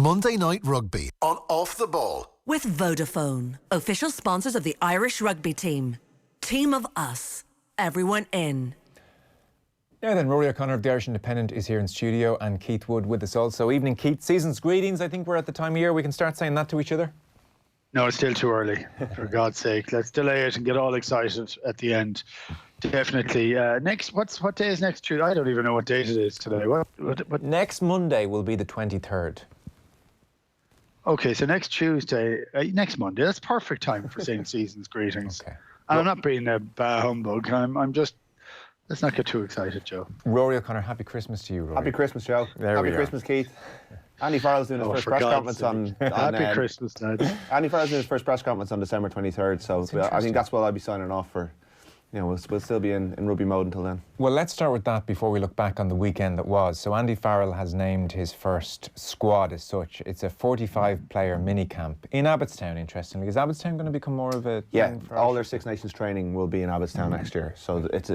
Monday Night Rugby on Off the Ball. With Vodafone, official sponsors of the Irish rugby team. Team of us. Everyone in. Now then, Ruaidhri O'Connor of the Irish Independent is here in studio, and Keith Wood with us also. Evening, Keith. Season's greetings. I think we're at the time of year we can start saying that to each other. No, it's still too early, for God's sake. Let's delay it and get all excited at the end. Definitely. What day is next Tuesday? I don't even know what date it is today. What? Next Monday will be the 23rd. Okay, so next Tuesday, next Monday. That's perfect time for saying season's greetings. Okay. And I'm not being a humbug. I'm just. Let's not get too excited, Joe. Ruaidhri O'Connor, happy Christmas to you, Ruaidhri. Happy Christmas, Joe. Happy Christmas, Keith. Andy Farrell's doing his first press conference on Happy Christmas, lads. Andy Farrell's doing his first press conference on December 23rd, so I think that's what I'll be signing off for. You know, we'll still be in rugby mode until then. Well, let's start with that before we look back on the weekend that was. So Andy Farrell has named his first squad as such. It's a 45-player mini-camp in Abbottstown, interestingly. Is Abbottstown going to become more of a... Yeah, all their Six Nations training will be in Abbottstown next year. So it's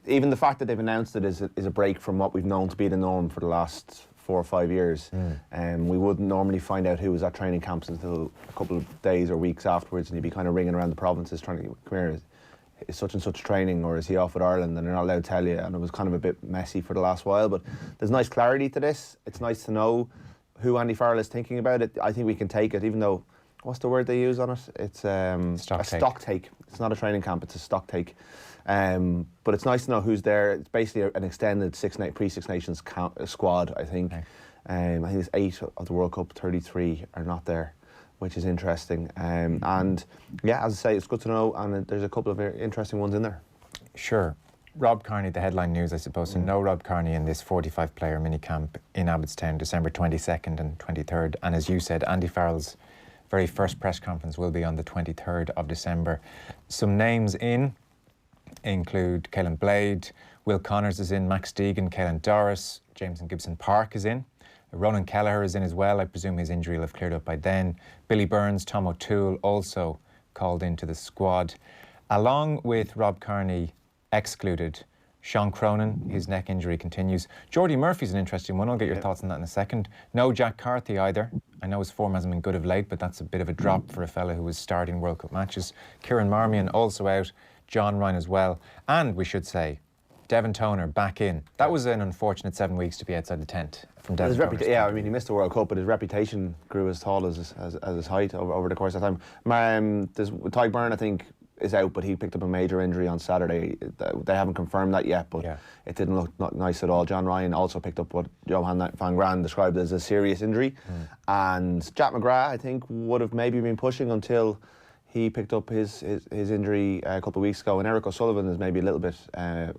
even the fact that they've announced it is a break from what we've known to be the norm for the last 4 or 5 years. We wouldn't normally find out who was at training camps until a couple of days or weeks afterwards, and you'd be kind of ringing around the provinces trying to come here. Is such and such training, or is he off with Ireland? And they're not allowed to tell you, and it was kind of a bit messy for the last while. But there's nice clarity to this. It's nice to know who Andy Farrell is thinking about it. I think we can take it, even though, what's the word they use on it? It's a stock take. It's not a training camp, it's a stock take. But it's nice to know who's there. It's basically an extended pre-Six Nations squad, I think. Okay. I think it's 8 of the World Cup, 33 are not there, which is interesting. And yeah, as I say, it's good to know, and there's a couple of very interesting ones in there. Sure. Rob Kearney, the headline news, I suppose. So no Rob Kearney in this 45-player mini-camp in Abbottstown, December 22nd and 23rd. And as you said, Andy Farrell's very first press conference will be on the 23rd of December. Some names in include Caelan Blade, Will Connors is in, Max Deegan, Caelan Doris, Jameson Gibson-Park is in. Ronan Kelleher is in as well. I presume his injury will have cleared up by then. Billy Burns, Tom O'Toole also called into the squad. Along with Rob Kearney excluded, Sean Cronin, his neck injury continues. Geordie Murphy's an interesting one. I'll get your thoughts on that in a second. No Jack Carthy either. I know his form hasn't been good of late, but that's a bit of a drop for a fella who was starting World Cup matches. Kieran Marmion also out. John Ryan as well. And we should say, Devon Toner back in. That was an unfortunate 7 weeks to be outside the tent from Devon Toner. Yeah, I mean, he missed the World Cup, but his reputation grew as tall as his height over the course of time. Ty Byrne, I think, is out, but he picked up a major injury on Saturday. They haven't confirmed that yet, but it didn't look nice at all. John Ryan also picked up what Johan van Graan described as a serious injury. And Jack McGrath, I think, would have maybe been pushing until he picked up his injury a couple of weeks ago, and Eric O'Sullivan is maybe a little bit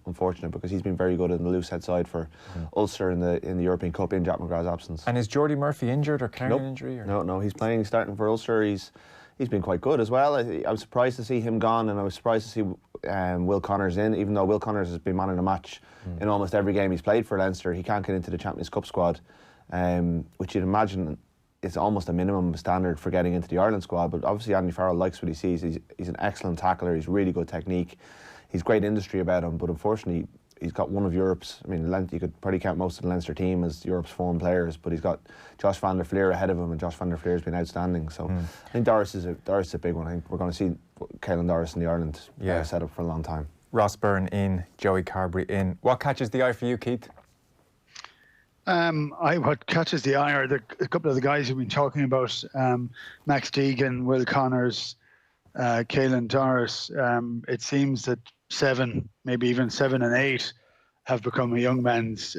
unfortunate because he's been very good in the loose head side for Ulster in the European Cup in Jack McGrath's absence. And is Geordie Murphy injured or carrying an injury? Or? No, he's starting for Ulster. He's been quite good as well. I was surprised to see him gone, and I was surprised to see Will Connors in, even though Will Connors has been man of the match in almost every game he's played for Leinster. He can't get into the Champions Cup squad, which you'd imagine it's almost a minimum standard for getting into the Ireland squad. But obviously Andy Farrell likes what he sees. He's an excellent tackler. He's really good technique. He's great industry about him. But unfortunately, he's got one of Europe's. I mean, you could probably count most of the Leinster team as Europe's form players. But he's got Josh van der Fleer ahead of him, and Josh van der Fleer has been outstanding. So I think Doris is a big one. I think we're going to see Caelan Doris in the Ireland setup for a long time. Ross Byrne in, Joey Carberry in. What catches the eye for you, Keith? What catches the eye are a couple of the guys who've been talking about, Max Deegan, Will Connors, Caelan Doris. It seems that 7, maybe even 7 and 8, have become a young man's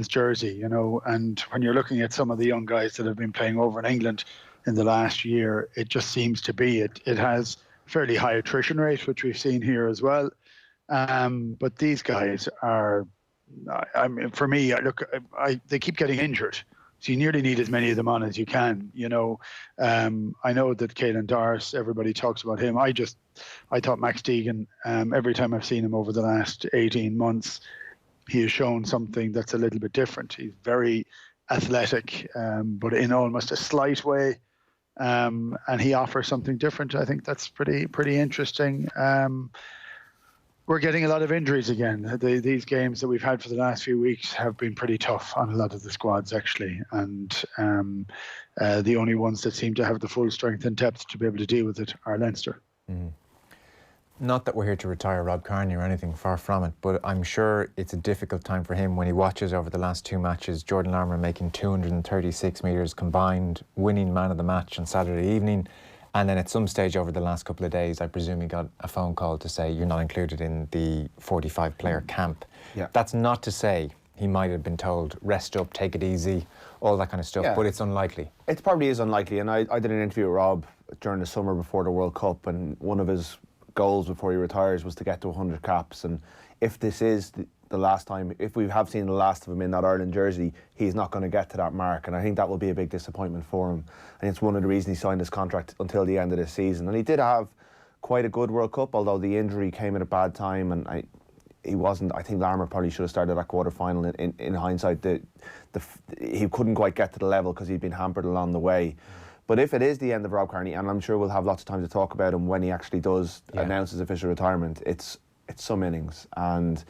jersey, you know. And when you're looking at some of the young guys that have been playing over in England in the last year, it just seems to be it has a fairly high attrition rate, which we've seen here as well. But these guys are. I mean, for me, they keep getting injured, so you nearly need as many of them on as you can. You know, I know that Caelan Doris, everybody talks about him. I thought Max Deegan, every time I've seen him over the last 18 months, he has shown something that's a little bit different. He's very athletic, but in almost a slight way, and he offers something different. I think that's pretty interesting. We're getting a lot of injuries again. These games that we've had for the last few weeks have been pretty tough on a lot of the squads, actually. And the only ones that seem to have the full strength and depth to be able to deal with it are Leinster. Not that we're here to retire Rob Kearney or anything, far from it, but I'm sure it's a difficult time for him when he watches over the last two matches Jordan Larmour making 236 metres combined, winning man of the match on Saturday evening. And then at some stage over the last couple of days, I presume he got a phone call to say you're not included in the 45-player camp. Yeah. That's not to say he might have been told, rest up, take it easy, all that kind of stuff, but it's unlikely. It probably is unlikely. And I did an interview with Rob during the summer before the World Cup, and one of his goals before he retires was to get to 100 caps. And if this is the last time, if we have seen the last of him in that Ireland jersey, he's not going to get to that mark, and I think that will be a big disappointment for him. And it's one of the reasons he signed his contract until the end of this season. And he did have quite a good World Cup, although the injury came at a bad time, and he wasn't. I think Larmour probably should have started that quarter final. In hindsight, he couldn't quite get to the level because he'd been hampered along the way. But if it is the end of Rob Kearney, and I'm sure we'll have lots of time to talk about him when he actually does announce his official retirement, it's some innings. And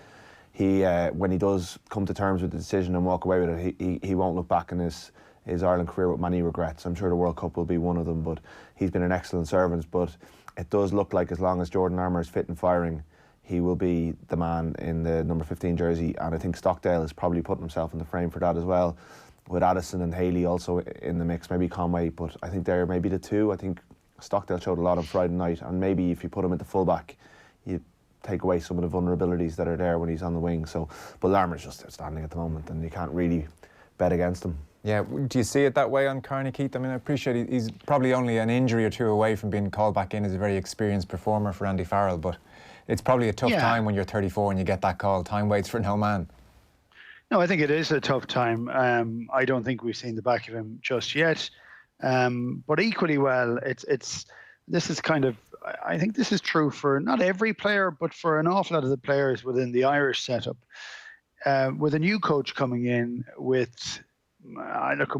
he, when he does come to terms with the decision and walk away with it, he won't look back in his Ireland career with many regrets. I'm sure the World Cup will be one of them, but he's been an excellent servant. But it does look like as long as Jordan Larmour is fit and firing, he will be the man in the number 15 jersey. And I think Stockdale is probably putting himself in the frame for that as well, with Addison and Haley also in the mix, maybe Conway, but I think they're maybe the two. I think Stockdale showed a lot on Friday night, and maybe if you put him at the fullback, you take away some of the vulnerabilities that are there when he's on the wing. So, but Larmour's just outstanding at the moment, and you can't really bet against him. Yeah, do you see it that way on Kearney, Keith? I mean, I appreciate he's probably only an injury or two away from being called back in as a very experienced performer for Andy Farrell, but it's probably a tough time when you're 34 and you get that call. Time waits for no man. No, I think it is a tough time. I don't think we've seen the back of him just yet. But equally well, this is kind of, I think this is true for not every player, but for an awful lot of the players within the Irish setup. With a new coach coming in with, look,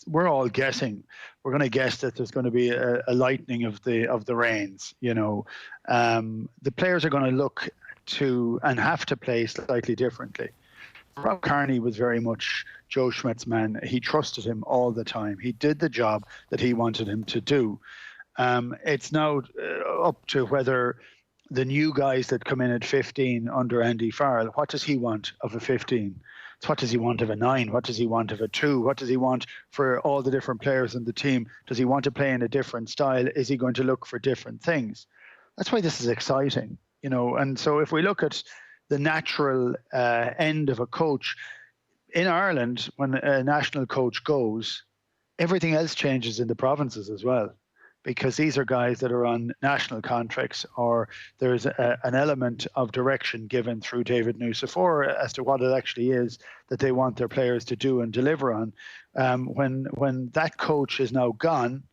we're all guessing. We're going to guess that there's going to be a lightening of the reins. You know, the players are going to look to and have to play slightly differently. Rob Kearney was very much Joe Schmidt's man. He trusted him all the time. He did the job that he wanted him to do. It's now up to whether the new guys that come in at 15 under Andy Farrell, what does he want of a 15? What does he want of a 9? What does he want of a 2? What does he want for all the different players in the team? Does he want to play in a different style? Is he going to look for different things? That's why this is exciting, you know. And so if we look at the natural end of a coach in Ireland, when a national coach goes, everything else changes in the provinces as well, because these are guys that are on national contracts, or there's an element of direction given through David Nucifora as to what it actually is that they want their players to do and deliver on. When that coach is now gone,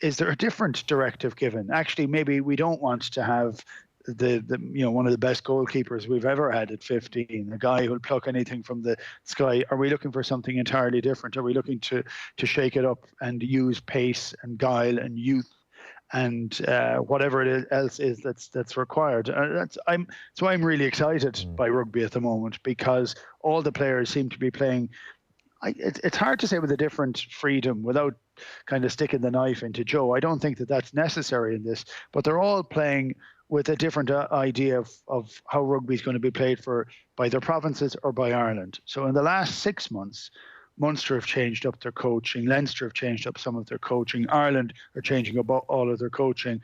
is there a different directive given? Actually, maybe we don't want to have the one of the best goalkeepers we've ever had at 15, a guy who'll pluck anything from the sky. Are we looking for something entirely different? Are we looking to shake it up and use pace and guile and youth and whatever else is that's required? I'm really excited by rugby at the moment, because all the players seem to be playing. It's hard to say with a different freedom without kind of sticking the knife into Joe. I don't think that that's necessary in this, but they're all playing with a different idea of how rugby is going to be played by their provinces or by Ireland. So in the last 6 months, Munster have changed up their coaching, Leinster have changed up some of their coaching, Ireland are changing up all of their coaching.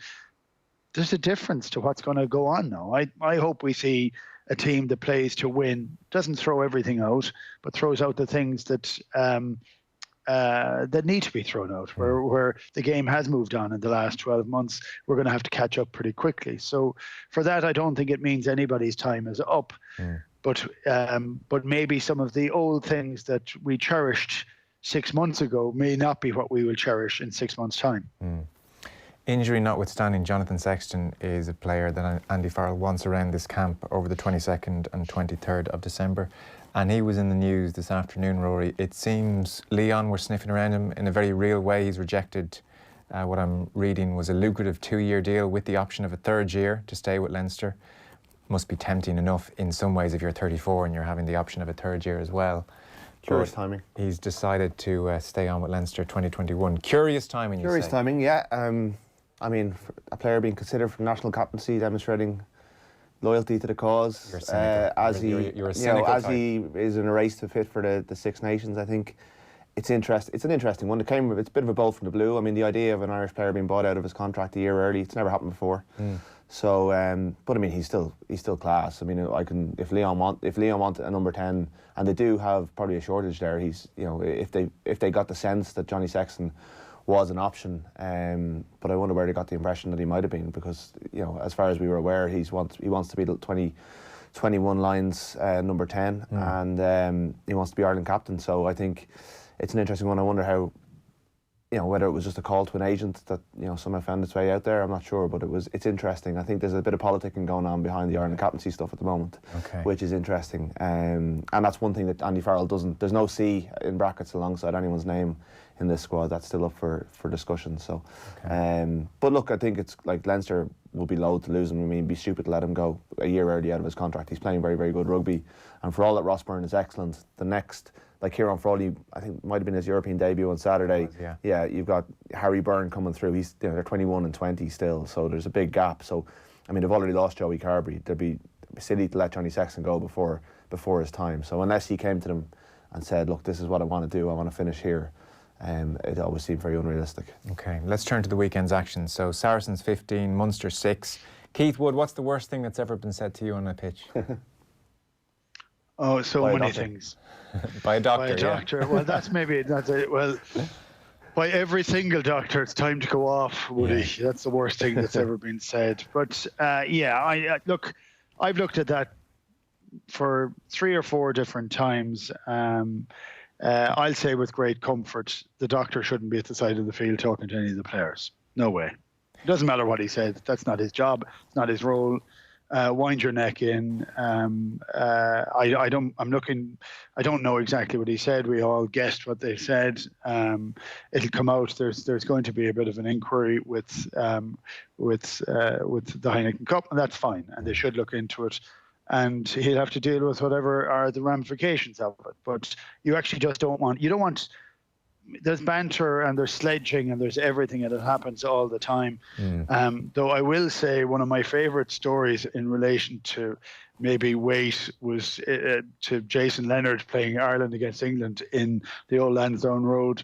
There's a difference to what's going to go on now. I hope we see a team that plays to win, doesn't throw everything out, but throws out the things that that need to be thrown out, where the game has moved on in the last 12 months. We're going to have to catch up pretty quickly. So for that, I don't think it means anybody's time is up. But maybe some of the old things that we cherished 6 months ago may not be what we will cherish in 6 months' time. Injury notwithstanding, Jonathan Sexton is a player that Andy Farrell wants around this camp over the 22nd and 23rd of December. And he was in the news this afternoon, Rory. It seems Leon were sniffing around him in a very real way. He's rejected what I'm reading was a lucrative 2-year deal with the option of a third year to stay with Leinster. must be tempting enough in some ways if you're 34 and you're having the option of a third year as well. Curious timing. He's decided to stay on with Leinster 2021. Curious timing, you say? Curious timing, yeah. I mean, for a player being considered for national captaincy, demonstrating loyalty to the cause, You're cynical. as You're a cynical as type. he is in a race to fit for the Six Nations. I think it's an interesting one. It's a bit of a bolt from the blue. I mean, the idea of an Irish player being bought out of his contract a year early, it's never happened before. So, but I mean, he's still class. I mean, if Leon want a number 10, and they do have probably a shortage there. He's, if they got the sense that Johnny Sexton was an option, but I wonder where they got the impression that he might have been, because as far as we were aware, he wants to be the 21 lines number 10, and he wants to be Ireland captain. So I think it's an interesting one. I wonder how. Whether it was just a call to an agent that somehow found its way out there, I'm not sure, but it's interesting. I think there's a bit of politicking going on behind the Ireland captaincy stuff at the moment, which is interesting. And that's one thing that Andy Farrell doesn't. There's no C in brackets alongside anyone's name in this squad. That's still up for discussion. So, but look, I think it's like Leinster will be loath to lose him. I mean, it'd be stupid to let him go a year early out of his contract. He's playing very, very good rugby, and for all that Ross Byrne is excellent, the next. Like Kieran Frawley, I think might have been his European debut on Saturday. Yeah, you've got Harry Byrne coming through. They're 21 and 20 still, so there's a big gap. So, I mean, they've already lost Joey Carberry. They'd be silly to let Johnny Sexton go before his time. So unless he came to them and said, "Look, this is what I want to do. I want to finish here," it always seemed very unrealistic. Okay, let's turn to the weekend's action. So Saracens 15, Munster 6. Keith Wood, what's the worst thing that's ever been said to you on a pitch? Oh, so many things. By a doctor. By a doctor. Yeah. Well, that's it. Well, by every single doctor, it's time to go off, Woody. Yeah. That's the worst thing that's ever been said. But I've looked at that for 3 or 4 different times. I'll say with great comfort, the doctor shouldn't be at the side of the field talking to any of the players. No way. It doesn't matter what he said. That's not his job. It's not his role. Wind your neck in. I don't know exactly what he said. We all guessed what they said. It'll come out. There's going to be a bit of an inquiry with the Heineken Cup, and that's fine. And they should look into it. And he'll have to deal with whatever are the ramifications of it. But you actually just don't want. There's banter and there's sledging and there's everything, and it happens all the time. Though I will say one of my favourite stories in relation to maybe weight was to Jason Leonard playing Ireland against England in the old Lansdowne Road,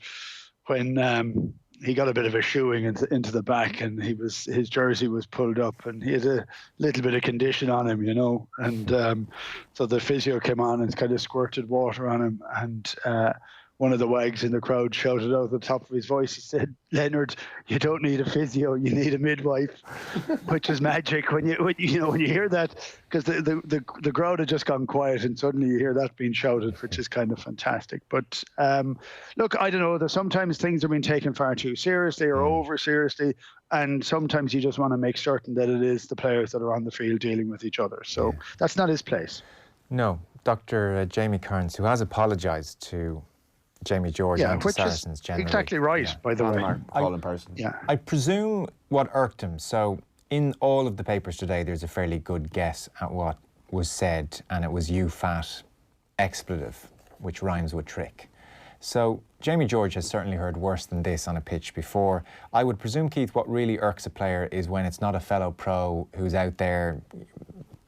when he got a bit of a shoeing into the back, and his jersey was pulled up, and he had a little bit of condition on him, and so the physio came on and kind of squirted water on him, and one of the wags in the crowd shouted out at the top of his voice, he said, "Leonard, you don't need a physio, you need a midwife," which is magic when you hear that, because the crowd had just gone quiet and suddenly you hear that being shouted, which is kind of fantastic. But look, I don't know, there's sometimes things are being taken far too seriously or over seriously, and sometimes you just want to make certain that it is the players that are on the field dealing with each other. So that's not his place. No, Dr. Jamie Kearns, who has apologised to Jamie George and to Saracens generally. Exactly right, by the way. All in person. Yeah. I presume what irked him, so in all of the papers today, there's a fairly good guess at what was said, and it was "you fat expletive," which rhymes with trick. So Jamie George has certainly heard worse than this on a pitch before. I would presume, Keith, what really irks a player is when it's not a fellow pro who's out there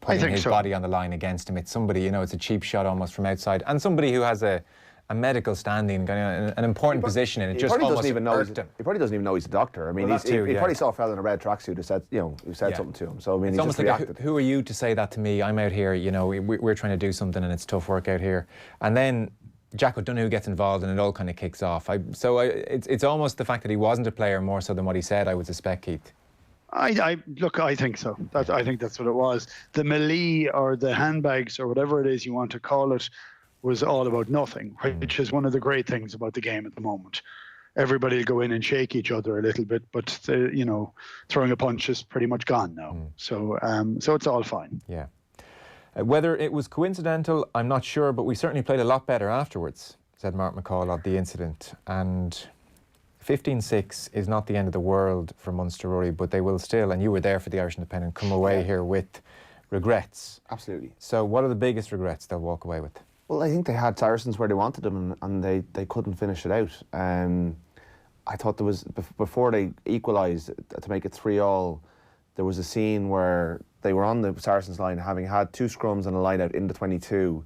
putting his body on the line against him. It's somebody, it's a cheap shot almost from outside, and somebody who has a medical standing, an important position, and it just almost irked him. He probably doesn't even know he's a doctor. I mean, he probably saw a fella in a red tracksuit who said something to him. So I mean, it's he's just like, who are you to say that to me? I'm out here, we're trying to do something, and it's tough work out here. And then Jack O'Donoghue gets involved, and it all kind of kicks off. It's almost the fact that he wasn't a player more so than what he said, I would suspect, Keith. I think so. I think that's what it was. The melee or the handbags or whatever it is you want to call it was all about nothing, which is one of the great things about the game at the moment. Everybody will go in and shake each other a little bit, but throwing a punch is pretty much gone now. So it's all fine. Yeah. Whether it was coincidental, I'm not sure, but we certainly played a lot better afterwards, said Mark McCall of the incident. And 15-6 is not the end of the world for Munster, Rory, but they will still, and you were there for the Irish Independent, come away here with regrets. Absolutely. So what are the biggest regrets they'll walk away with? Well, I think they had Saracens where they wanted them, and they couldn't finish it out. I thought there was, before they equalised to make it 3-3, there was a scene where they were on the Saracens line, having had 2 scrums and a line out in the 22,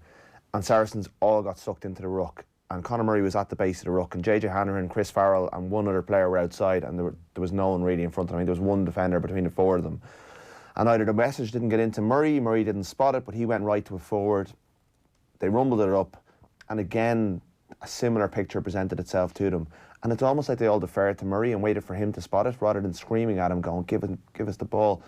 and Saracens all got sucked into the ruck. And Conor Murray was at the base of the ruck, and JJ Hanrahan, Chris Farrell and one other player were outside, and there was no one really in front of them. I mean, there was one defender between the 4 of them. And either the message didn't get into Murray didn't spot it, but he went right to a forward. They rumbled it up, and again, a similar picture presented itself to them. And it's almost like they all deferred to Murray and waited for him to spot it, rather than screaming at him, going, give us the ball.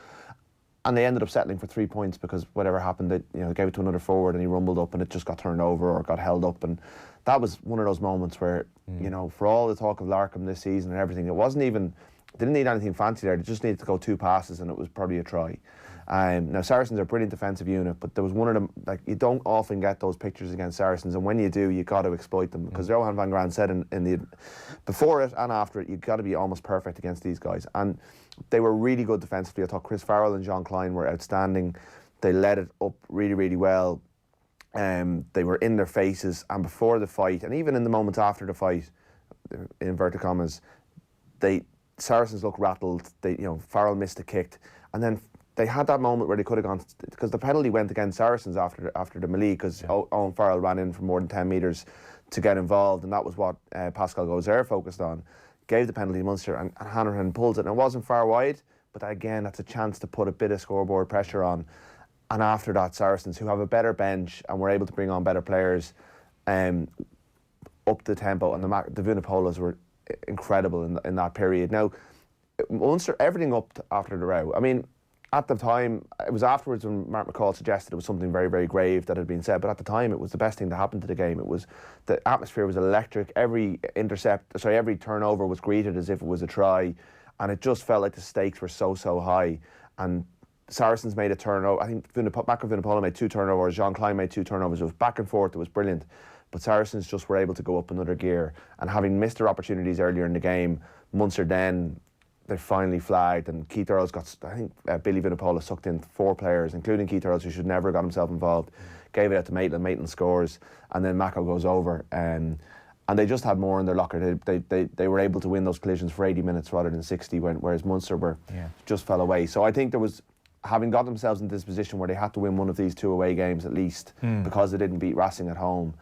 And they ended up settling for 3 points, because whatever happened, they gave it to another forward, and he rumbled up, and it just got turned over or got held up. And that was one of those moments where, for all the talk of Larkham this season and everything, they didn't need anything fancy there. They just needed to go 2 passes, and it was probably a try. Now, Saracens are a brilliant defensive unit, but there was one of them, like, you don't often get those pictures against Saracens, and when you do, you got to exploit them, because Johan van Graan said in the before it and after it, you've got to be almost perfect against these guys. And they were really good defensively. I thought Chris Farrell and John Klein were outstanding. They led it up really, really well. They were in their faces, and before the fight, and even in the moments after the fight, in inverted commas, Saracens looked rattled. Farrell missed a kick, and then they had that moment where they could have gone, because the penalty went against Saracens after the melee, because Owen Farrell ran in for more than 10 metres to get involved, and that was what Pascal Gozer focused on. Gave the penalty to Munster, and Hanrahan pulls it, and it wasn't far wide, but again, that's a chance to put a bit of scoreboard pressure on. And after that, Saracens, who have a better bench and were able to bring on better players, up the tempo, and the Vunipolas were incredible in that period. Now, Munster, everything upped after the row. I mean, at the time, it was afterwards when Mark McCall suggested it was something very, very grave that had been said, but at the time it was the best thing to happen to the game. The atmosphere was electric. Every turnover was greeted as if it was a try, and it just felt like the stakes were so high. And Saracens made a turnover. I think Mako Vunipola made 2 turnovers. Jean Klein made 2 turnovers. It was back and forth. It was brilliant. But Saracens just were able to go up another gear. And having missed their opportunities earlier in the game, Munster then, they finally flagged, and Keith Earls Billy Vunipola sucked in 4 players, including Keith Earls, who should never have got himself involved. Gave it out to Maitland. Maitland scores, and then Mako goes over. And they just had more in their locker. They were able to win those collisions for 80 minutes rather than 60, whereas Munster just fell away. So I think there was, having got themselves into this position where they had to win one of these 2 away games at least, because they didn't beat Racing at home,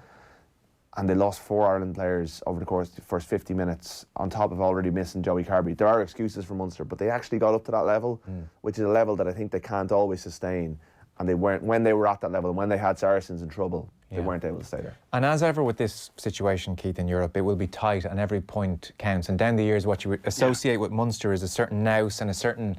and they lost 4 Ireland players over the course of the first 50 minutes, on top of already missing Joey Carbery. There are excuses for Munster, but they actually got up to that level, which is a level that I think they can't always sustain. And they weren't, when they were at that level, and when they had Saracens in trouble, they weren't able to stay there. And as ever with this situation, Keith, in Europe, it will be tight and every point counts. And down the years, what you associate with Munster is a certain nous and a certain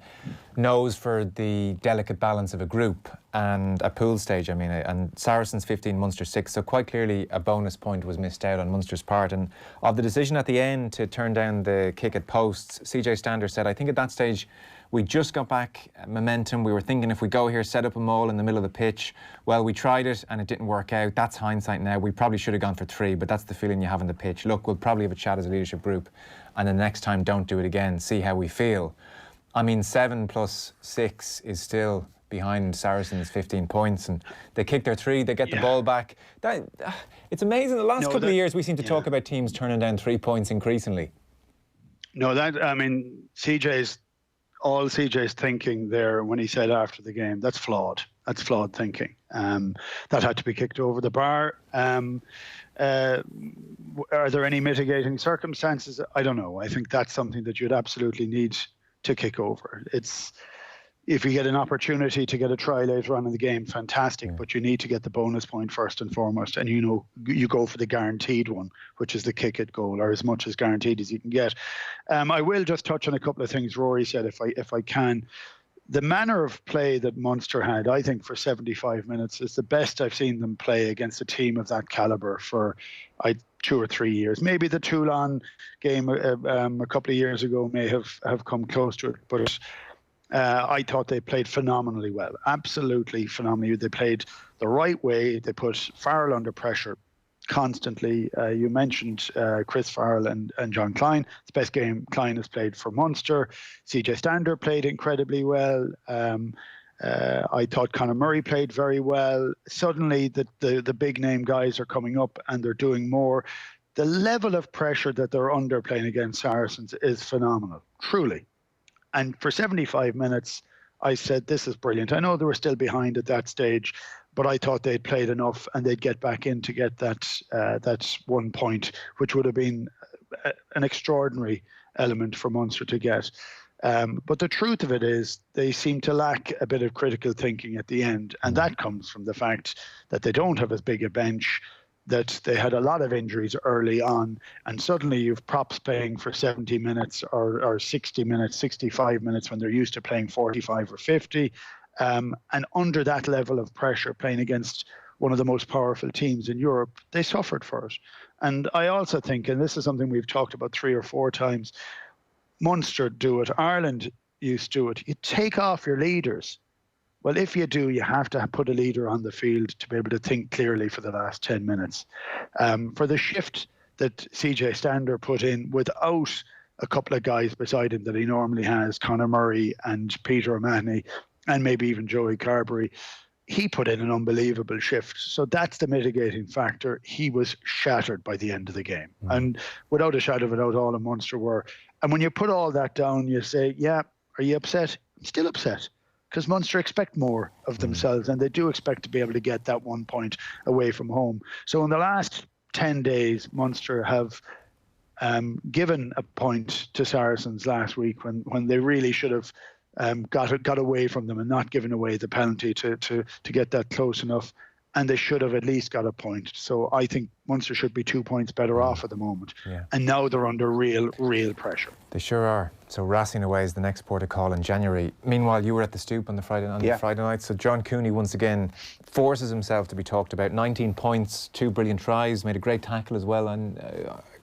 nose for the delicate balance of a group and a pool stage, and Saracens 15, Munster 6, so quite clearly a bonus point was missed out on Munster's part. And of the decision at the end to turn down the kick at posts, CJ Stander said, I think at that stage we just got back momentum. We were thinking, if we go here, set up a maul in the middle of the pitch, well, we tried it and it didn't work out. That's hindsight now. We probably should have gone for 3, but that's the feeling you have on the pitch. Look, we'll probably have a chat as a leadership group, and the next time don't do it again, see how we feel. 7 plus 6 is still behind Saracens 15 points, and they kick their 3, they get the ball back. It's amazing. The last couple of years we seem to talk about teams turning down 3 points increasingly. CJ's thinking there when he said after the game, that's flawed. That's flawed thinking. That had to be kicked over the bar. Are there any mitigating circumstances? I don't know. I think that's something that you'd absolutely need to kick over. If you get an opportunity to get a try later on in the game, fantastic, but you need to get the bonus point first and foremost, and you go for the guaranteed one, which is the kick at goal, or as much as guaranteed as you can get. I will just touch on a couple of things Rory said, if I can. The manner of play that Munster had, I think, for 75 minutes is the best I've seen them play against a team of that calibre for 2 or 3 years. Maybe the Toulon game a couple of years ago may have come close to it, but I thought they played phenomenally well, absolutely phenomenally. They played the right way. They put Farrell under pressure constantly. You mentioned Chris Farrell and John Klein. It's the best game Klein has played for Munster. CJ Stander played incredibly well. I thought Conor Murray played very well. Suddenly, the big name guys are coming up and they're doing more. The level of pressure that they're under playing against Saracens is phenomenal, truly. And for 75 minutes, I said, this is brilliant. I know they were still behind at that stage, but I thought they'd played enough and they'd get back in to get that 1 point, which would have been an extraordinary element for Munster to get. But the truth of it is they seem to lack a bit of critical thinking at the end. And that comes from the fact that they don't have as big a bench, that they had a lot of injuries early on. And suddenly you've props playing for 70 minutes or 60 minutes, 65 minutes when they're used to playing 45 or 50. And under that level of pressure, playing against one of the most powerful teams in Europe, they suffered for it. And I also think, and this is something we've talked about 3 or 4 times, Munster do it, Ireland used to do it. You take off your leaders. Well, if you do, you have to put a leader on the field to be able to think clearly for the last 10 minutes. For the shift that CJ Stander put in without a couple of guys beside him that he normally has, Conor Murray and Peter O'Mahony, and maybe even Joey Carberry, he put in an unbelievable shift. So that's the mitigating factor. He was shattered by the end of the game. And without a shadow of a doubt, all of Munster were. And when you put all that down, you say, yeah, are you upset? I'm still upset. Because Munster expect more of themselves and they do expect to be able to get that 1 point away from home. So in the last 10 days, Munster have given a point to Saracens last week when they really should have got away from them and not given away the penalty to get that close enough. And they should have at least got a point. So I think Munster should be 2 points better off at the moment. Yeah. And now they're under real pressure. They sure are. So Racing away is the next port of call in January. Meanwhile, you were at the Stoop on the Friday night. So John Cooney once again forces himself to be talked about. 19 points, 2 brilliant tries, made a great tackle as well on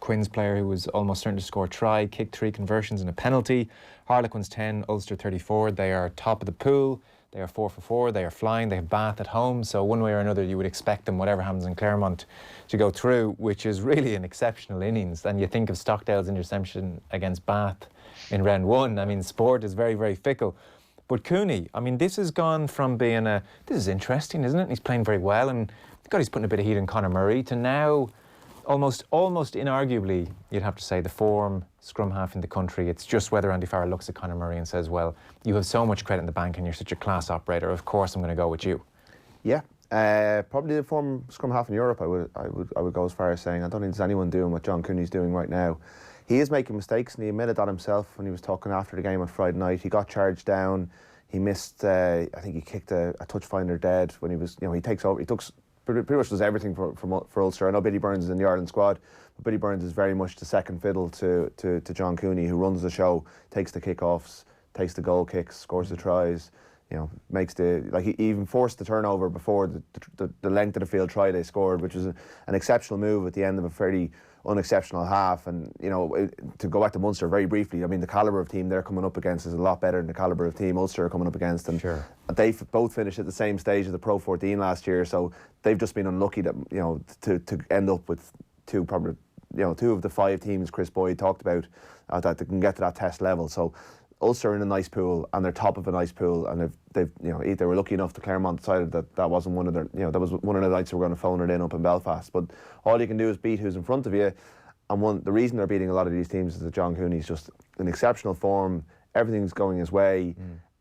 Quinn's player who was almost starting to score a try, kicked 3 conversions and a penalty. Harlequins 10, Ulster 34. They are top of the pool. They are 4 for 4. They are flying. They have Bath at home. So one way or another, you would expect them, whatever happens in Claremont, to go through, which is really an exceptional innings. And you think of Stockdale's interception against Bath in round 1. I mean, sport is very, very fickle. But Cooney, I mean, this has gone from being this is interesting, isn't it? He's playing very well. And God, he's putting a bit of heat on Conor Murray to now almost inarguably, you'd have to say, the form scrum half in the country. It's just whether Andy Farrell looks at Conor Murray and says, well, you have so much credit in the bank and you're such a class operator, of course I'm going to go with you. Yeah, probably the form scrum half in Europe, I would go as far as saying. I don't think there's anyone doing what John Cooney's doing right now. He is making mistakes and he admitted that himself when he was talking after the game on Friday night. He got charged down, he missed, I think he kicked a touch finder dead when he was, he takes over, he took pretty much does everything for Ulster. I know Billy Burns is in the Ireland squad, but Billy Burns is very much the second fiddle to John Cooney, who runs the show, takes the kickoffs, takes the goal kicks, scores the tries, makes he even forced the turnover before the length of the field try they scored, which was an exceptional move at the end of a fairly unexceptional half. And to go back to Munster very briefly, I mean the calibre of team they're coming up against is a lot better than the calibre of team Ulster are coming up against, and sure. They both finished at the same stage of the Pro 14 last year, so they've just been unlucky that to end up with two of the 5 teams Chris Boyd talked about that they can get to that test level. So Ulster are in a nice pool and they're top of a nice pool, and they were lucky enough. The Claremont decided that wasn't one of their that was one of the nights they were going to phone it in up in Belfast. But all you can do is beat who's in front of you, and the reason they're beating a lot of these teams is that John Cooney's just in exceptional form. Everything's going his way,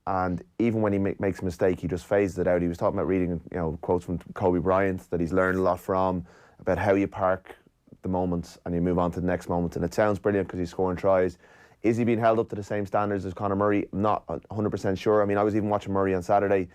and even when he makes a mistake, he just phases it out. He was talking about reading quotes from Kobe Bryant that he's learned a lot from, about how you park the moments and you move on to the next moment, and it sounds brilliant because he's scoring tries. Is he being held up to the same standards as Conor Murray? I'm not 100% sure. I mean, I was even watching Murray on Saturday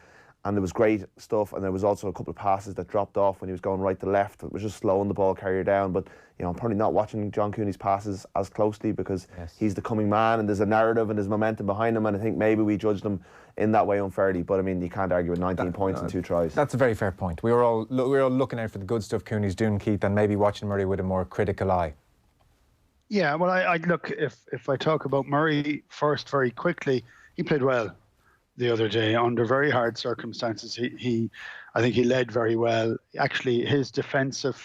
and there was great stuff, and there was also a couple of passes that dropped off when he was going right to left. It was just slowing the ball carrier down. But I'm probably not watching John Cooney's passes as closely because he's the coming man and there's a narrative and there's momentum behind him, and I think maybe we judged him in that way unfairly. But I mean, you can't argue with 19 points and 2 tries. That's a very fair point. We were all looking out for the good stuff Cooney's doing, Keith, and maybe watching Murray with a more critical eye. Yeah, well, I look, if I talk about Murray first very quickly, he played well the other day under very hard circumstances. I think he led very well. Actually, his defensive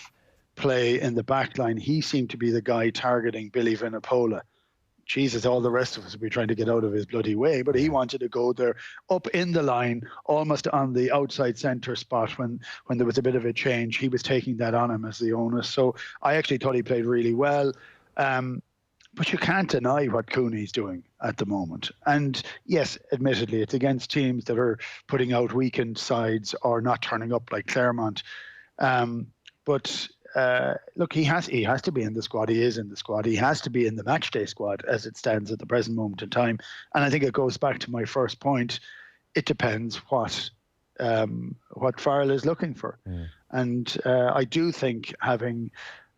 play in the back line, he seemed to be the guy targeting Billy Vinipola Jesus, all the rest of us would be trying to get out of his bloody way. But he wanted to go there up in the line, almost on the outside centre spot when there was a bit of a change. He was taking that on him as the onus. So I actually thought he played really well. But you can't deny what Cooney's doing at the moment. And yes, admittedly, it's against teams that are putting out weakened sides or not turning up like Claremont. But look, he has to be in the squad. He is in the squad. He has to be in the matchday squad as it stands at the present moment in time. And I think it goes back to my first point. It depends what Farrell is looking for. And I do think having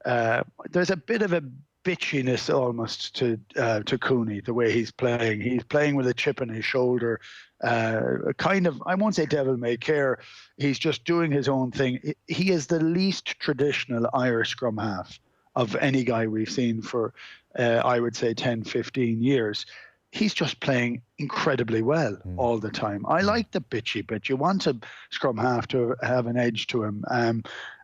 there's a bit of a bitchiness almost to Cooney, the way he's playing. He's playing with a chip on his shoulder, kind of, I won't say devil may care. He's just doing his own thing. He is the least traditional Irish scrum half of any guy we've seen for, I would say, 10, 15 years. He's just playing incredibly well all the time. I like the bitchy bit. You want a scrum half to have an edge to him.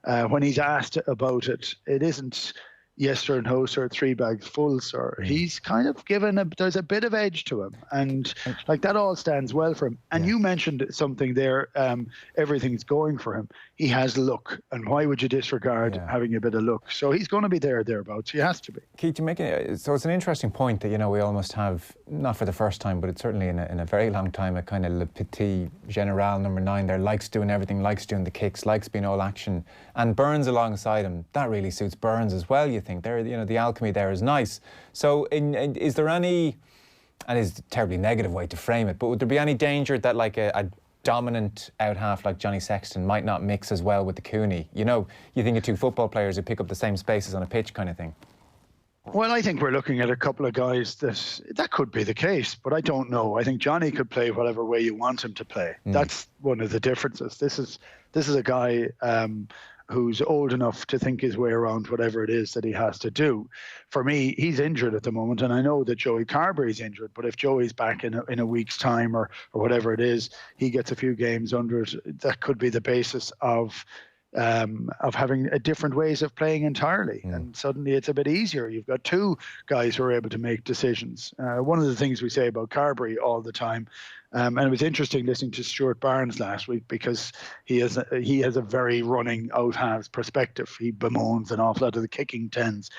When he's asked about it, it isn't yes sir, no sir, 3 bags full sir. He's kind of there's a bit of edge to him, and like that all stands well for him. And you mentioned something there, everything's going for him. He has luck, and why would you disregard having a bit of luck? So he's going to be thereabouts. He has to be. Keith, so it's an interesting point that, we almost have, not for the first time, but it's certainly in a very long time, a kind of le petit general number 9 there, likes doing everything, likes doing the kicks, likes being all action, and Burns alongside him. That really suits Burns as well, you think. There, the alchemy there is nice. So is there any, and it's a terribly negative way to frame it, but would there be any danger that like a dominant out half like Johnny Sexton might not mix as well with the Cooney? You think of 2 football players who pick up the same spaces on a pitch kind of thing. Well, I think we're looking at a couple of guys that could be the case, but I don't know. I think Johnny could play whatever way you want him to play. That's one of the differences. This is a guy who's old enough to think his way around whatever it is that he has to do. For me, he's injured at the moment, and I know that Joey Carberry's injured, but if Joey's back in a week's time or whatever it is, he gets a few games under it, that could be the basis of having a different ways of playing entirely. And suddenly it's a bit easier. You've got 2 guys who are able to make decisions. One of the things we say about Carberry all the time, and it was interesting listening to Stuart Barnes last week, because he has a very running out halves perspective. He bemoans an awful lot of the kicking tens,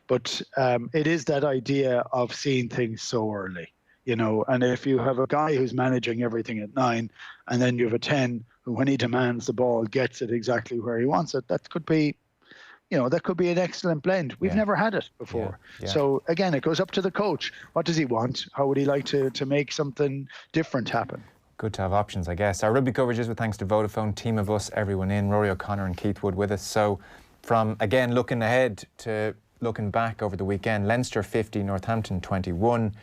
but it is that idea of seeing things so early. And if you have a guy who's managing everything at 9, and then you have a 10 who, when he demands the ball, gets it exactly where he wants it, that could be an excellent blend. We've never had it before. So again, it goes up to the coach. What does he want? How would he like to make something different happen? Good to have options, I guess. Our rugby coverage is with thanks to Vodafone, team of us, everyone in, Ruaidhri O'Connor and Keith Wood with us. So from, again, looking ahead to looking back over the weekend, Leinster 50, Northampton 21.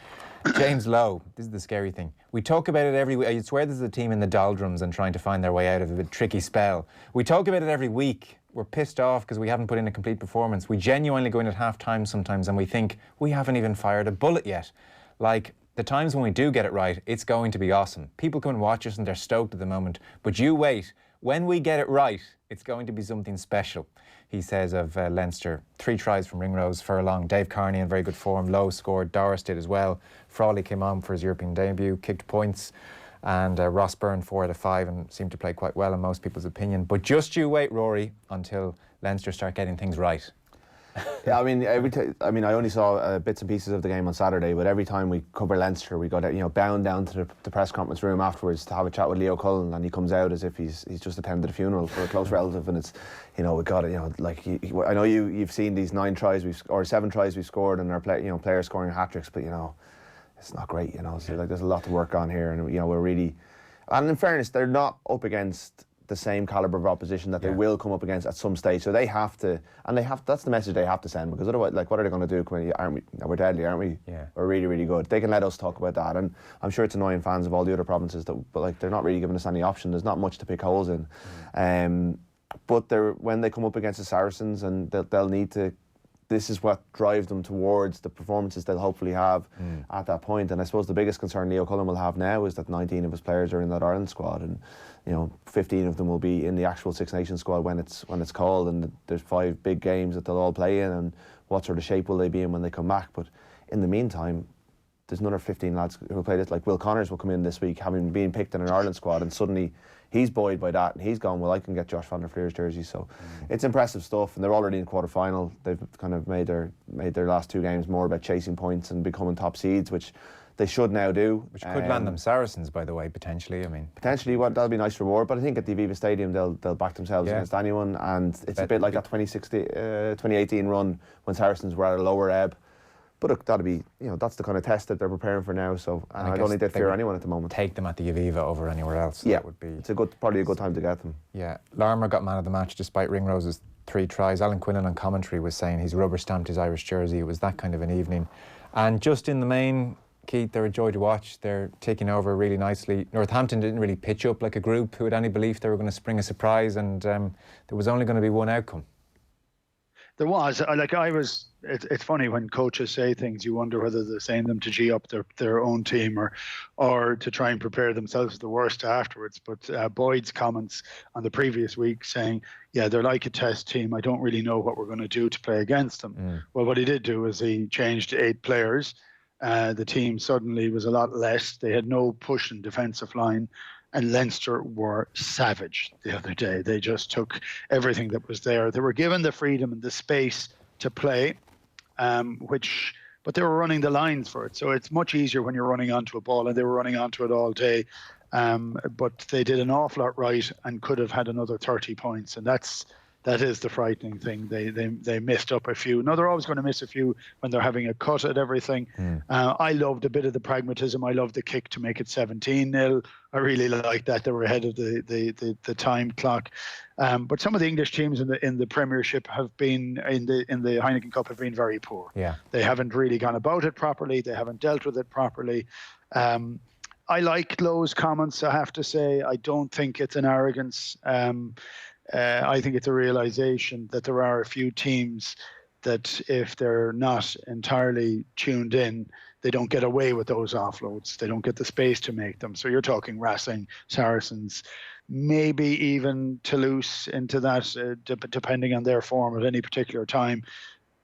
James Lowe, this is the scary thing. We talk about it every week. I swear this is a team in the doldrums and trying to find their way out of a tricky spell. We talk about it every week. We're pissed off because we haven't put in a complete performance. We genuinely go in at half-time sometimes and we think we haven't even fired a bullet yet. Like, the times when we do get it right, it's going to be awesome. People come and watch us and they're stoked at the moment. But you wait. When we get it right, it's going to be something special. He says of Leinster, 3 tries from Ringrose, Furlong, Dave Kearney in very good form, Lowe scored, Doris did as well. Frawley came on for his European debut, kicked points, and Ross Byrne 4 out of 5 and seemed to play quite well in most people's opinion. But just you wait, Rory, until Leinster start getting things right. Yeah, I only saw bits and pieces of the game on Saturday, but every time we cover Leinster, we got bound down to the press conference room afterwards to have a chat with Leo Cullen, and he comes out as if he's just attended a funeral for a close relative, and it's we got it. I know you've seen these 9 tries or 7 tries we've scored, and our players scoring hat tricks, but it's not great. So there's a lot to work on here, and we're really, and in fairness, they're not up against the same calibre of opposition that they will come up against at some stage. So they have to, and that's the message they have to send, because otherwise, what are they going to do? We're deadly, aren't we? Yeah. We're really, really good. They can let us talk about that, and I'm sure it's annoying fans of all the other provinces but they're not really giving us any option. There's not much to pick holes in. But when they come up against the Saracens, and they'll need to. This is what drives them towards the performances they'll hopefully have at that point. And I suppose the biggest concern Leo Cullen will have now is that 19 of his players are in that Ireland squad, and 15 of them will be in the actual Six Nations squad when it's called, and there's 5 big games that they'll all play in, and what sort of shape will they be in when they come back. But in the meantime, there's another 15 lads who play this. Like Will Connors will come in this week, having been picked in an Ireland squad, and suddenly he's buoyed by that, and he's gone, well, I can get Josh van der Fleur's jersey. So it's impressive stuff, and they're already in quarter-final. They've kind of made their last 2 games more about chasing points and becoming top seeds, which they should now do. Which could land them Saracens, by the way, potentially. I mean, potentially, that'll be a nice reward. But I think at the Aviva Stadium, they'll back themselves against anyone, and it's a bit like that 2018 run when Saracens were at a lower ebb. But that'll be, that's the kind of test that they're preparing for now. So I don't think they fear anyone at the moment. Take them at the Aviva over anywhere else. So that would be. It's probably a good time to get them. Yeah, Larmour got man of the match despite Ringrose's 3 tries. Alan Quinlan on commentary was saying he's rubber stamped his Irish jersey. It was that kind of an evening, and just in the main, Keith, they're a joy to watch. They're taking over really nicely. Northampton didn't really pitch up like a group. Who had any belief they were going to spring a surprise, and there was only going to be one outcome. There was. It's funny when coaches say things, you wonder whether they're saying them to G up their own team or to try and prepare themselves for the worst afterwards. But Boyd's comments on the previous week saying, yeah, they're like a test team. I don't really know what we're going to do to play against them. Well, what he did do is he changed 8 players. The team suddenly was a lot less. They had no push in defensive line, and Leinster were savage the other day. They just took everything that was there. They were given the freedom and the space to play, but they were running the lines for it. So it's much easier when you're running onto a ball, and they were running onto it all day. But they did an awful lot right and could have had another 30 points, and that is the frightening thing. They missed up a few. No, they're always going to miss a few when they're having a cut at everything. I loved a bit of the pragmatism. I loved the kick to make it 17-0. I really liked that. They were ahead of the time clock. But some of the English teams in the Premiership have been in the Heineken Cup have been very poor. Yeah, they haven't really gone about it properly. They haven't dealt with it properly. I like Lowe's comments, I have to say. I don't think it's an arrogance. I think it's a realization that there are a few teams that if they're not entirely tuned in, they don't get away with those offloads. They don't get the space to make them. So you're talking Racing, Saracens, maybe even Toulouse into that, depending on their form at any particular time.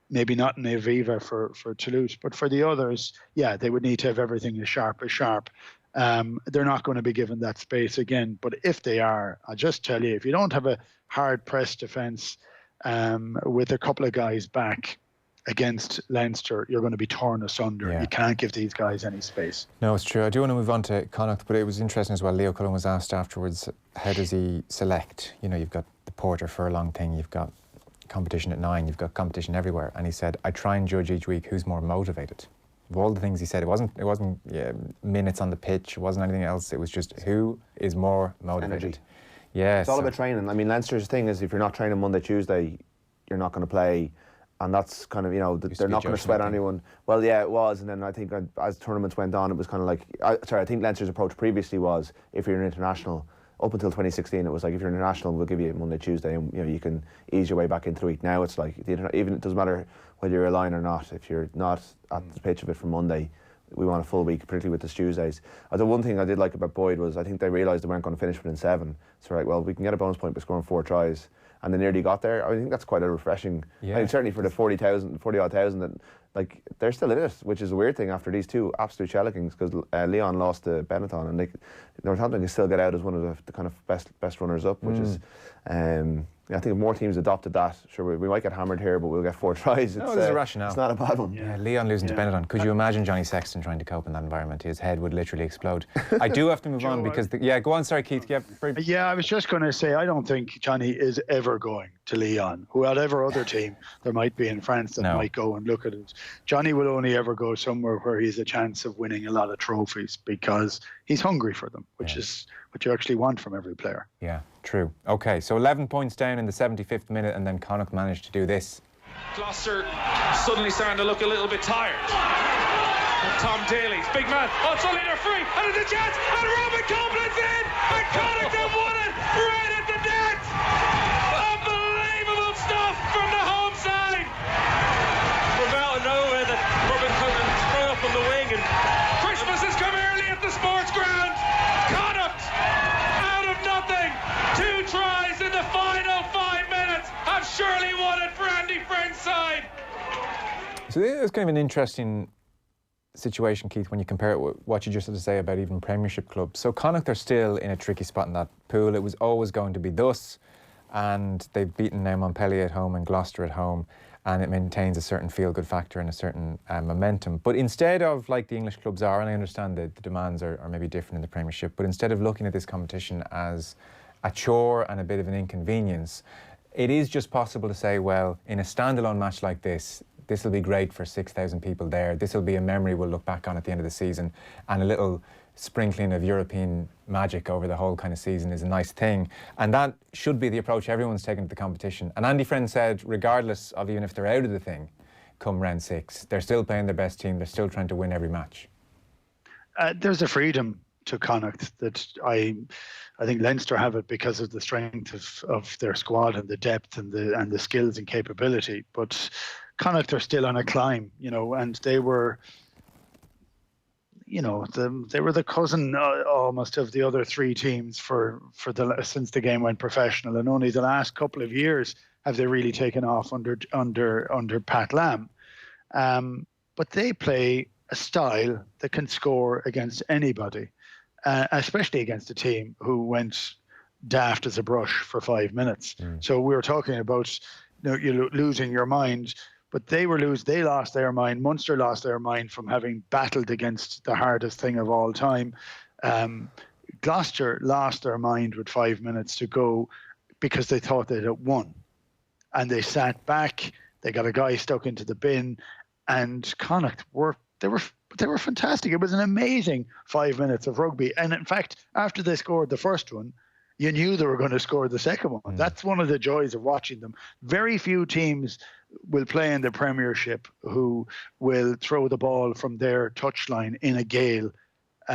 Maybe not in Aviva for Toulouse, but for the others, yeah, they would need to have everything as sharp as sharp. They're not going to be given that space again. But if they are, I'll just tell you, if you don't have a hard press defence with a couple of guys back against Leinster, you're going to be torn asunder. Yeah. You can't give these guys any space. No, it's true. I do want to move on to Connacht, but it was interesting as well. Leo Cullen was asked afterwards, how does he select? You've got the Porter Furlong thing, you've got competition at 9, you've got competition everywhere. And he said, I try and judge each week who's more motivated. Of all the things he said, it wasn't minutes on the pitch, it wasn't anything else. It was just who is more motivated. Energy. Yeah, it's all about training. I mean, Leinster's thing is if you're not training Monday, Tuesday, you're not going to play, and that's kind of they're not going to sweat anyone. Well, yeah, it was, and then I think as tournaments went on, it was kind of like I think Leinster's approach previously was if you're an international. Up until 2016, it was like if you're international, we'll give you Monday, Tuesday, and you can ease your way back into the week. Now it's like even it doesn't matter whether you're a line or not. If you're not at the pitch of it for Monday, we want a full week, particularly with the Tuesdays. The one thing I did like about Boyd was I think they realised they weren't going to finish within 7. So right, well, we can get a bonus point by scoring 4 tries, and they nearly got there. I think that's quite a refreshing. Yeah. I mean, certainly for the 40-odd thousand that. Like, they're still in it, which is a weird thing after these 2 absolute shellacings, because Leon lost to Benetton, and Northampton can still get out as one of the kind of best runners-up, which is, I think if more teams adopted that, sure, we might get hammered here, but we'll get 4 tries. There's a rationale. It's not a bad one. Yeah, Leon losing to Benetton. Could you imagine Johnny Sexton trying to cope in that environment? His head would literally explode. I do have to move on because... go on, sorry, Keith. I was just going to say, I don't think Johnny is ever going to Leon. Whatever other team there might be in France that might go and look at it. Johnny will only ever go somewhere where he's a chance of winning a lot of trophies because he's hungry for them, which is what you actually want from every player. Yeah, true. Okay, so 11 points down in the 75th minute, and then Connacht managed to do this. Gloucester suddenly starting to look a little bit tired. Tom Daly's big man. Oh, suddenly they're free, and it's a chance, and Robin Coughlin's in, and Connacht have won it right at the net. Unbelievable stuff from the home side. From out of nowhere, that Robin Coughlin sprung up on the wing, and Christmas has come early at the sports ground. Connacht, out of nothing, 2 tries in the final 5 minutes, have surely won it for Andy Friend's side. So it was kind of an interesting situation, Keith, when you compare it with what you just had to say about even Premiership clubs. So Connacht are still in a tricky spot in that pool. It was always going to be thus, and they've beaten now Montpellier at home and Gloucester at home, and it maintains a certain feel-good factor and a certain momentum. But instead of, like the English clubs are, and I understand that the demands are maybe different in the Premiership, but instead of looking at this competition as a chore and a bit of an inconvenience, it is just possible to say, well, in a standalone match like this will be great for 6,000 people there. This will be a memory we'll look back on at the end of the season, and a little sprinkling of European magic over the whole kind of season is a nice thing. And that should be the approach everyone's taken to the competition. And Andy Friend said, regardless of even if they're out of the thing come round 6, they're still playing their best team. They're still trying to win every match. There's a freedom to Connacht that I think Leinster have it because of the strength of their squad and the depth and the skills and capability. But Connacht are still on a climb, and they were, they were the cousin almost of the other 3 teams since the game went professional, and only the last couple of years have they really taken off under Pat Lam. But they play a style that can score against anybody, especially against a team who went daft as a brush for 5 minutes. So we were talking about you losing your mind. But they lost their mind. Munster lost their mind from having battled against the hardest thing of all time. Gloucester lost their mind with 5 minutes to go because they thought they'd won. And they sat back, they got a guy stuck into the bin, and Connacht were fantastic. It was an amazing 5 minutes of rugby. And in fact, after they scored the first one, you knew they were going to score the second one. That's one of the joys of watching them. Very few teams will play in the Premiership who will throw the ball from their touchline in a gale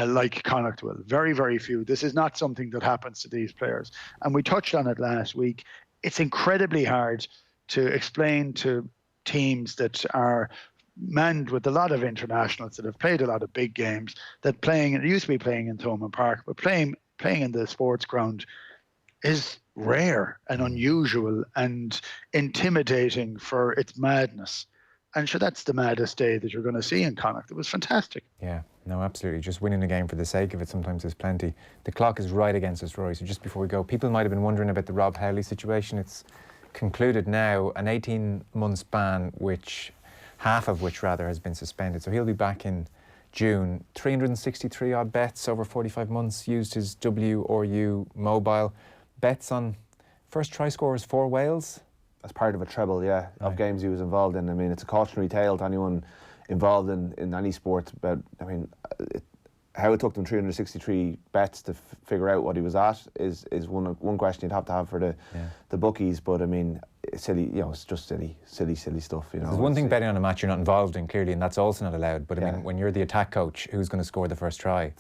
like Connacht will. Very, very few. This is not something that happens to these players. And we touched on it last week. It's incredibly hard to explain to teams that are manned with a lot of internationals that have played a lot of big games, that it used to be playing in Thomond Park, but playing in the sports ground is rare and unusual and intimidating for its madness. And sure, that's the maddest day that you're going to see in Connacht. It was fantastic. Yeah, no, absolutely. Just winning a game for the sake of it sometimes is plenty. The clock is right against us, Roy. So just before we go, people might have been wondering about the Rob Howley situation. It's concluded now, an 18-month ban, half of which has been suspended. So he'll be back in June. 363 odd bets over 45 months, used his W or U mobile. Bets on first try scorers for Wales. As part of a treble, of games he was involved in. I mean, it's a cautionary tale to anyone involved in any sport. But I mean, how it took them 363 bets to figure out what he was at is one question you'd have to have for the bookies. But I mean, it's silly, it's just silly stuff. There's one thing betting on a match you're not involved in, clearly, and that's also not allowed. But I mean, when you're the attack coach, who's going to score the first try?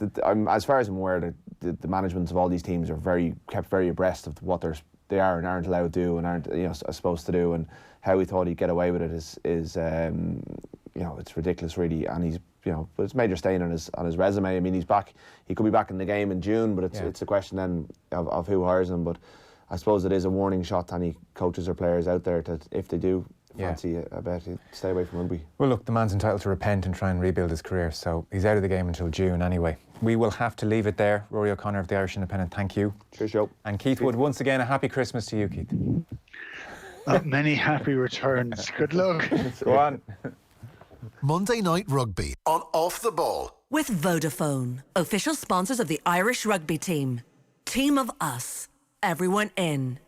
As far as I'm aware, the managements of all these teams are kept very abreast of what they are and aren't allowed to do and aren't supposed to do, and how he thought he'd get away with it is it's ridiculous, really. And he's but it's a major stain on his resume. I mean, he's back. He could be back in the game in June, but it's a question then of who hires him. But I suppose it is a warning shot to any coaches or players out there that if they do fancy a bet, stay away from rugby. Well, look, the man's entitled to repent and try and rebuild his career, so he's out of the game until June anyway. We will have to leave it there. Ruaidhri O'Connor of the Irish Independent, thank you. Cheers, Joe. And Keith Wood, once again, a happy Christmas to you, Keith. Many happy returns. Good luck. Go on. Monday Night Rugby on Off the Ball. With Vodafone, official sponsors of the Irish rugby team. Team of us, everyone in.